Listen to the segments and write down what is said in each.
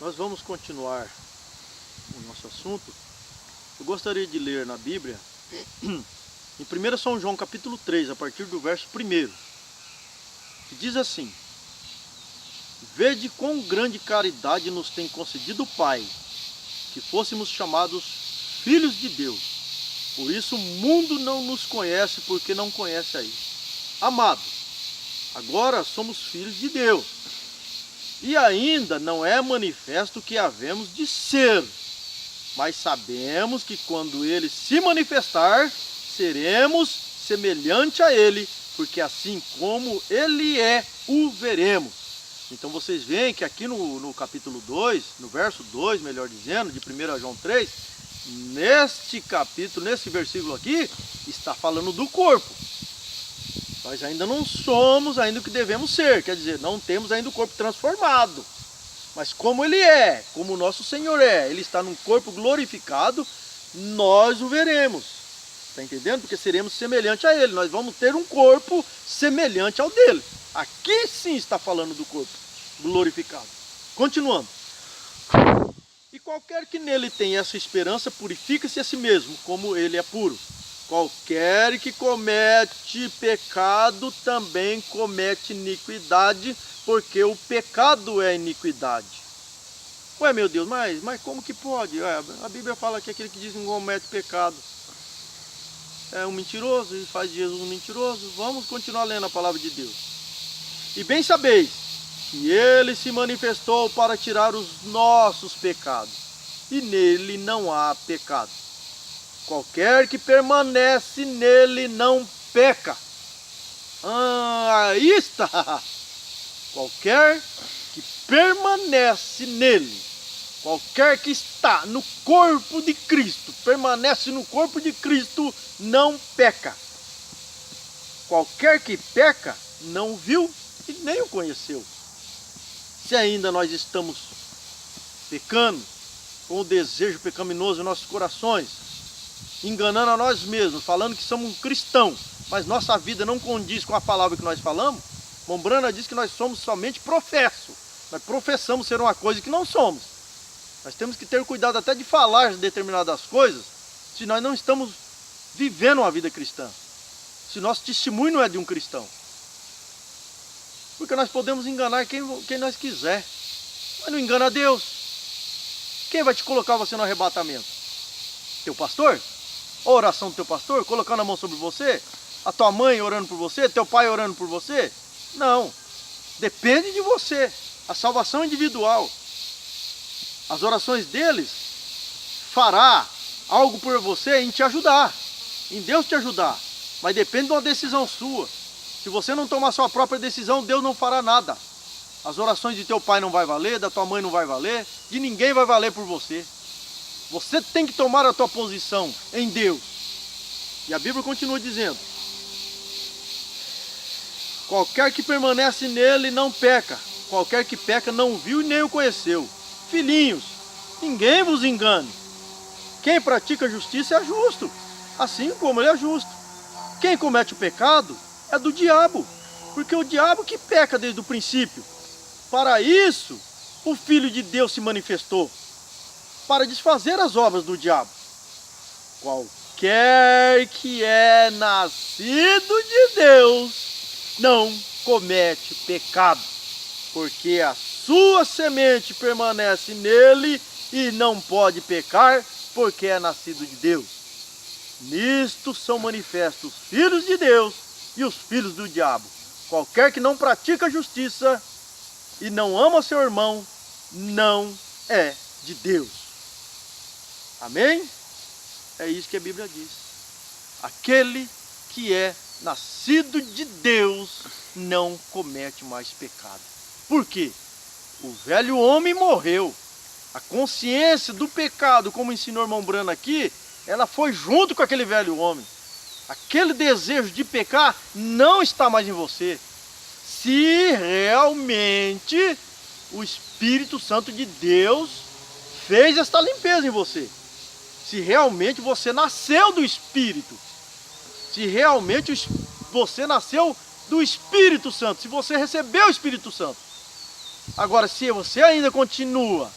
Nós vamos continuar o nosso assunto. Eu gostaria de ler na Bíblia, em 1 São João capítulo 3, a partir do verso 1, que diz assim: Vede quão grande caridade nos tem concedido o Pai, que fôssemos chamados filhos de Deus. Por isso o mundo não nos conhece, porque não conhece a Ele. Amado, agora somos filhos de Deus, e ainda não é manifesto o que havemos de ser, mas sabemos que quando Ele se manifestar, seremos semelhante a Ele, porque assim como Ele é, o veremos. Então vocês veem que aqui no capítulo 2, no verso 2, melhor dizendo, de 1 João 3, neste capítulo, nesse versículo aqui, está falando do corpo. Nós ainda não somos ainda o que devemos ser, quer dizer, não temos ainda o corpo transformado. Mas como Ele é, como o nosso Senhor é, Ele está num corpo glorificado, nós o veremos. Está entendendo? Porque seremos semelhantes a Ele, nós vamos ter um corpo semelhante ao dele. Aqui sim está falando do corpo glorificado. Continuando. E qualquer que nele tenha essa esperança, purifica-se a si mesmo, como ele é puro. Qualquer que comete pecado também comete iniquidade, porque o pecado é iniquidade. Ué, meu Deus, mas como que pode? A Bíblia fala que aquele que diz que não comete pecado é um mentiroso e faz de Jesus um mentiroso. Vamos continuar lendo a palavra de Deus. E bem sabeis que Ele se manifestou para tirar os nossos pecados, e nele não há pecado. Qualquer que permanece nele não peca. Aí está. Qualquer que permanece nele, qualquer que está no corpo de Cristo, permanece no corpo de Cristo, não peca. Qualquer que peca, não viu e nem o conheceu. Se ainda nós estamos pecando, com o desejo pecaminoso em nossos corações, enganando a nós mesmos, falando que somos um cristão, mas nossa vida não condiz com a palavra que nós falamos, Mombrana diz que nós somos somente professo. Nós professamos ser uma coisa que não somos. Nós temos que ter cuidado até de falar determinadas coisas, se nós não estamos vivendo uma vida cristã. Se nosso testemunho não é de um cristão. Porque nós podemos enganar quem nós quiser, mas não engana a Deus. Quem vai te colocar você no arrebatamento? Teu pastor? A oração do teu pastor, colocando a mão sobre você? A tua mãe orando por você? Teu pai orando por você? Não. Depende de você. A salvação individual. As orações deles fará algo por você em te ajudar, em Deus te ajudar. Mas depende de uma decisão sua. Se você não tomar sua própria decisão, Deus não fará nada. As orações de teu pai não vai valer, da tua mãe não vai valer, de ninguém vai valer por você. Você tem que tomar a tua posição em Deus. E a Bíblia continua dizendo: qualquer que permanece nele não peca. Qualquer que peca não viu e nem o conheceu. Filhinhos, ninguém vos engane. Quem pratica justiça é justo, assim como ele é justo. Quem comete o pecado é do diabo, porque o diabo que peca desde o princípio. Para isso, o Filho de Deus se manifestou, para desfazer as obras do diabo. Qualquer que é nascido de Deus não comete pecado, porque a sua semente permanece nele e não pode pecar, porque é nascido de Deus. Nisto são manifestos os filhos de Deus e os filhos do diabo. Qualquer que não pratica justiça e não ama seu irmão, não é de Deus. Amém? É isso que a Bíblia diz. Aquele que é nascido de Deus não comete mais pecado. Por quê? O velho homem morreu. A consciência do pecado, como ensinou o irmão Brano aqui, ela foi junto com aquele velho homem. Aquele desejo de pecar não está mais em você. Se realmente o Espírito Santo de Deus fez esta limpeza em você. Se realmente você nasceu do Espírito. Se realmente você nasceu do Espírito Santo. Se você recebeu o Espírito Santo. Agora, se você ainda continua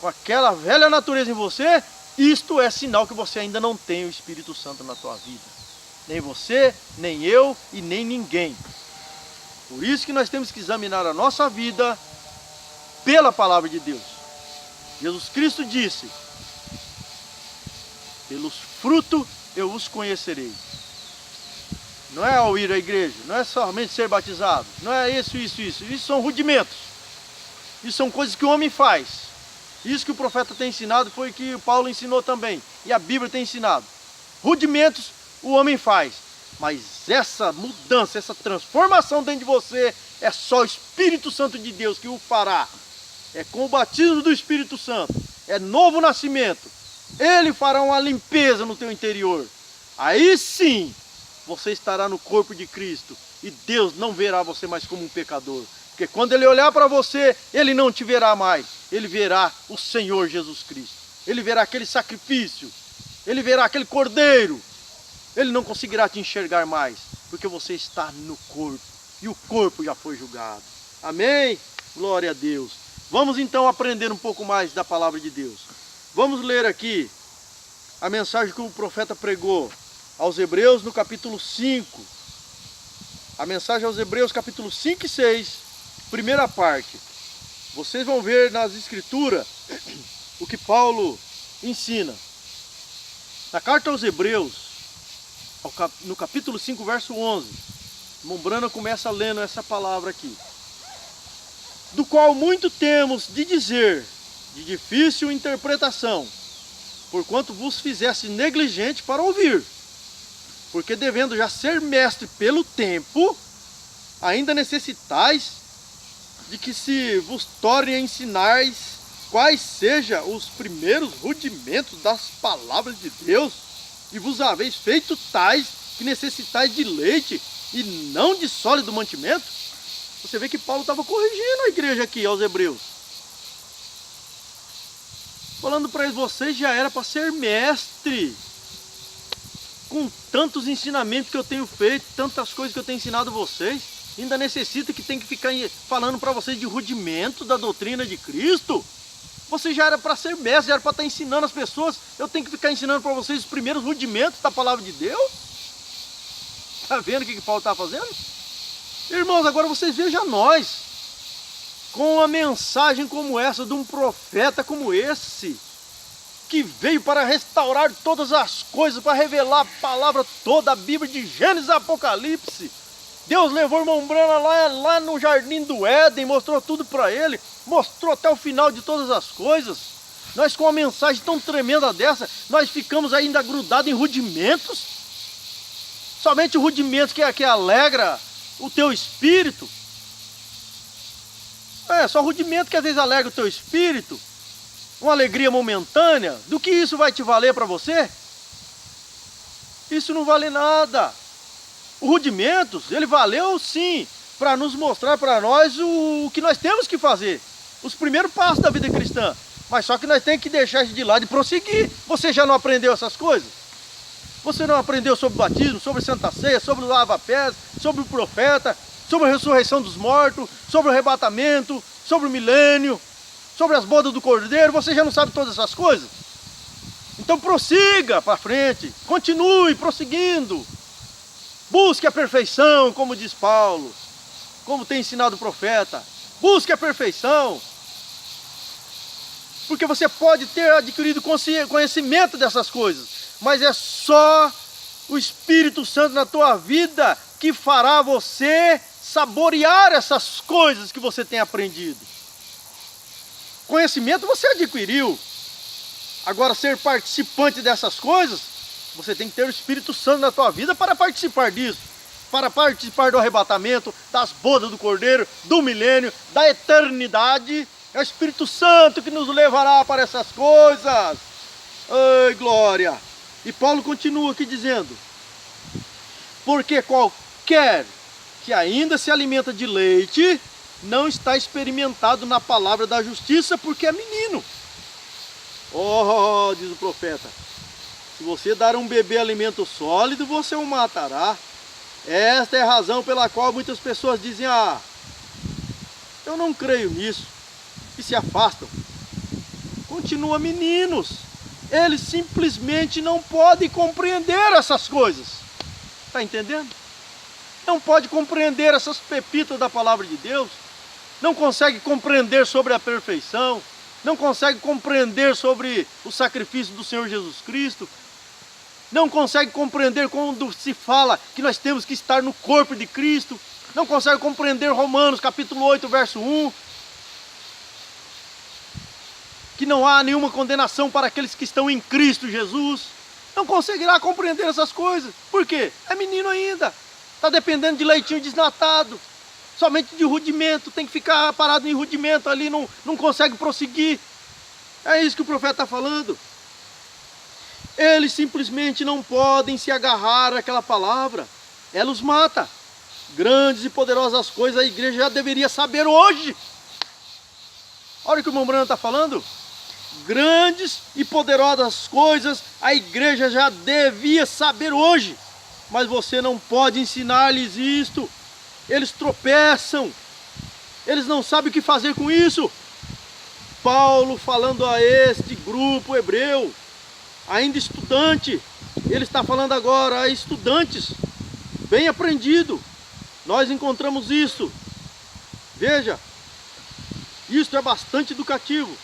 com aquela velha natureza em você, isto é sinal que você ainda não tem o Espírito Santo na tua vida. Nem você, nem eu e nem ninguém. Por isso que nós temos que examinar a nossa vida pela palavra de Deus. Jesus Cristo disse: pelos frutos eu os conhecerei. Não é ao ir à igreja, não é somente ser batizado, não é isso. Isso são rudimentos. Isso são coisas que o homem faz. Isso que o profeta tem ensinado foi o que Paulo ensinou também. E a Bíblia tem ensinado. Rudimentos o homem faz. Mas essa mudança, essa transformação dentro de você, é só o Espírito Santo de Deus que o fará. É com o batismo do Espírito Santo. É novo nascimento. Ele fará uma limpeza no teu interior. Aí sim, você estará no corpo de Cristo. E Deus não verá você mais como um pecador. Porque quando Ele olhar para você, Ele não te verá mais. Ele verá o Senhor Jesus Cristo. Ele verá aquele sacrifício. Ele verá aquele cordeiro. Ele não conseguirá te enxergar mais. Porque você está no corpo. E o corpo já foi julgado. Amém? Glória a Deus. Vamos então aprender um pouco mais da palavra de Deus. Vamos ler aqui a mensagem que o profeta pregou aos Hebreus no capítulo 5. A mensagem aos Hebreus capítulo 5 e 6, primeira parte. Vocês vão ver nas escrituras o que Paulo ensina. Na carta aos Hebreus, no capítulo 5, verso 11, Mombrana começa lendo essa palavra aqui. Do qual muito temos de dizer, de difícil interpretação, porquanto vos fizesse negligente para ouvir. Porque devendo já ser mestre pelo tempo, ainda necessitais de que se vos torne a ensinar quais sejam os primeiros rudimentos das palavras de Deus, e vos haveis feito tais que necessitais de leite e não de sólido mantimento. Você vê que Paulo estava corrigindo a igreja aqui, aos Hebreus. Falando para eles, vocês já era para ser mestre. Com tantos ensinamentos que eu tenho feito, tantas coisas que eu tenho ensinado a vocês, ainda necessita que tem que ficar falando para vocês de rudimento da doutrina de Cristo? Você já era para ser mestre, já era para estar ensinando as pessoas, eu tenho que ficar ensinando para vocês os primeiros rudimentos da palavra de Deus? Está vendo o que Paulo está fazendo? Irmãos, agora vocês vejam nós, com uma mensagem como essa, de um profeta como esse, que veio para restaurar todas as coisas, para revelar a palavra toda, a Bíblia de Gênesis e Apocalipse. Deus levou o irmão Brana lá no jardim do Éden, mostrou tudo para ele, mostrou até o final de todas as coisas. Nós com uma mensagem tão tremenda dessa, nós ficamos ainda grudados em rudimentos, somente rudimentos que alegra o teu espírito. Só rudimento que às vezes alegra o teu espírito, uma alegria momentânea. Do que isso vai te valer para você? Isso não vale nada. O rudimentos, ele valeu sim, para nos mostrar para nós o que nós temos que fazer, os primeiros passos da vida cristã. Mas só que nós temos que deixar isso de lado e prosseguir. Você já não aprendeu essas coisas? Você não aprendeu sobre o batismo, sobre a Santa Ceia, sobre o lava-pés, sobre o profeta, sobre a ressurreição dos mortos, sobre o arrebatamento, sobre o milênio, sobre as bodas do Cordeiro? Você já não sabe todas essas coisas? Então prossiga para frente, continue prosseguindo. Busque a perfeição, como diz Paulo, como tem ensinado o profeta. Busque a perfeição. Porque você pode ter adquirido conhecimento dessas coisas, mas é só o Espírito Santo na tua vida que fará você saborear essas coisas que você tem aprendido. Conhecimento você adquiriu. Agora, ser participante dessas coisas, você tem que ter o Espírito Santo na tua vida para participar disso. Para participar do arrebatamento, das bodas do Cordeiro, do milênio, da eternidade. É o Espírito Santo que nos levará para essas coisas. Ai, glória! E Paulo continua aqui dizendo: porque qualquer que ainda se alimenta de leite não está experimentado na palavra da justiça, porque é menino. Oh, diz o profeta, se você dar a um bebê alimento sólido, você o matará. Esta é a razão pela qual muitas pessoas dizem: eu não creio nisso, e se afastam. continua meninos. Eles simplesmente não podem compreender essas coisas. Está entendendo? Não pode compreender essas pepitas da palavra de Deus. Não consegue compreender sobre a perfeição. Não consegue compreender sobre o sacrifício do Senhor Jesus Cristo. Não consegue compreender quando se fala que nós temos que estar no corpo de Cristo. Não consegue compreender Romanos capítulo 8, verso 1. Que não há nenhuma condenação para aqueles que estão em Cristo Jesus. Não conseguirá compreender essas coisas. Por quê? É menino ainda. Está dependendo de leitinho desnatado. Somente de rudimento. Tem que ficar parado em rudimento ali. Não consegue prosseguir. É isso que o profeta está falando. Eles simplesmente não podem se agarrar àquela palavra. Ela os mata. Grandes e poderosas coisas a igreja já deveria saber hoje. Olha o que o irmão Branham está falando. Grandes e poderosas coisas a igreja já devia saber hoje. Mas você não pode ensinar-lhes isto. Eles tropeçam. Eles não sabem o que fazer com isso. Paulo falando a este grupo hebreu, ainda estudante, ele está falando agora a estudantes, bem aprendido. Nós encontramos isso. Veja, isto é bastante educativo.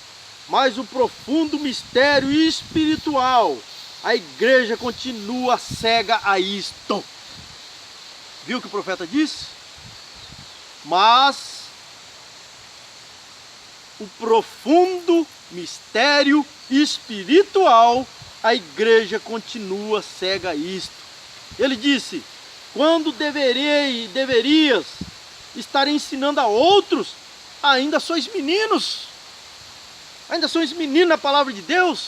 Mas o profundo mistério espiritual, a igreja continua cega a isto. Viu o que o profeta disse? Mas o profundo mistério espiritual, a igreja continua cega a isto. Ele disse, quando deverias estar ensinando a outros, ainda sois meninos. Ainda sois meninos na palavra de Deus.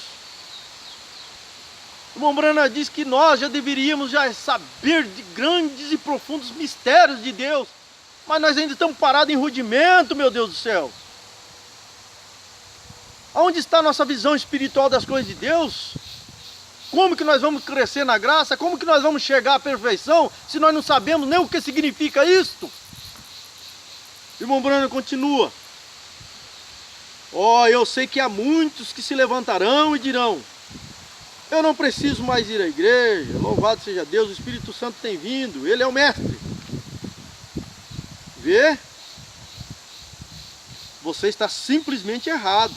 O irmão Branham diz que nós já deveríamos saber de grandes e profundos mistérios de Deus. Mas nós ainda estamos parados em rudimento, meu Deus do céu. Aonde está a nossa visão espiritual das coisas de Deus? Como que nós vamos crescer na graça? Como que nós vamos chegar à perfeição se nós não sabemos nem o que significa isto? O irmão Branham continua. Eu sei que há muitos que se levantarão e dirão, eu não preciso mais ir à igreja, louvado seja Deus, o Espírito Santo tem vindo, Ele é o mestre. Vê? Você está simplesmente errado.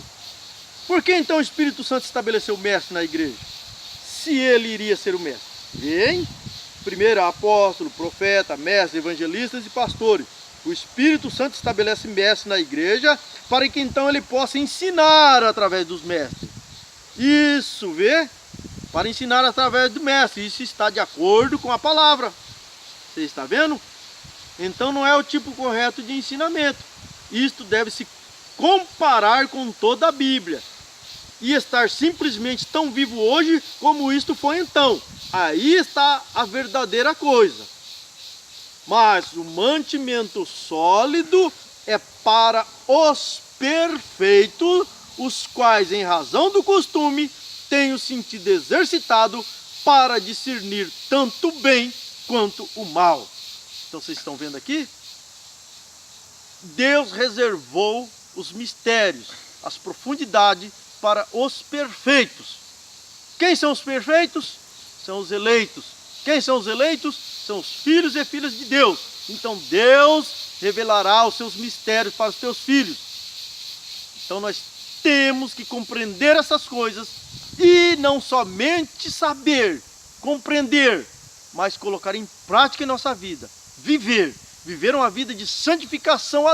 Por que então o Espírito Santo estabeleceu o mestre na igreja? Se ele iria ser o mestre. Vem, primeiro apóstolo, profeta, mestre, evangelistas e pastores. O Espírito Santo estabelece mestre na igreja para que então ele possa ensinar através dos mestres. Isso, vê? Para ensinar através do mestre. Isso está de acordo com a palavra. Você está vendo? Então não é o tipo correto de ensinamento. Isto deve se comparar com toda a Bíblia. E estar simplesmente tão vivo hoje como isto foi então. Aí está a verdadeira coisa. Mas o mantimento sólido é para os perfeitos, os quais, em razão do costume, têm o sentido exercitado para discernir tanto o bem quanto o mal. Então vocês estão vendo aqui? Deus reservou os mistérios, as profundidades para os perfeitos. Quem são os perfeitos? São os eleitos. Quem são os eleitos? São os filhos e filhas de Deus. Então Deus revelará os seus mistérios para os teus filhos. Então nós temos que compreender essas coisas e não somente saber, compreender, mas colocar em prática em nossa vida. Viver uma vida de santificação a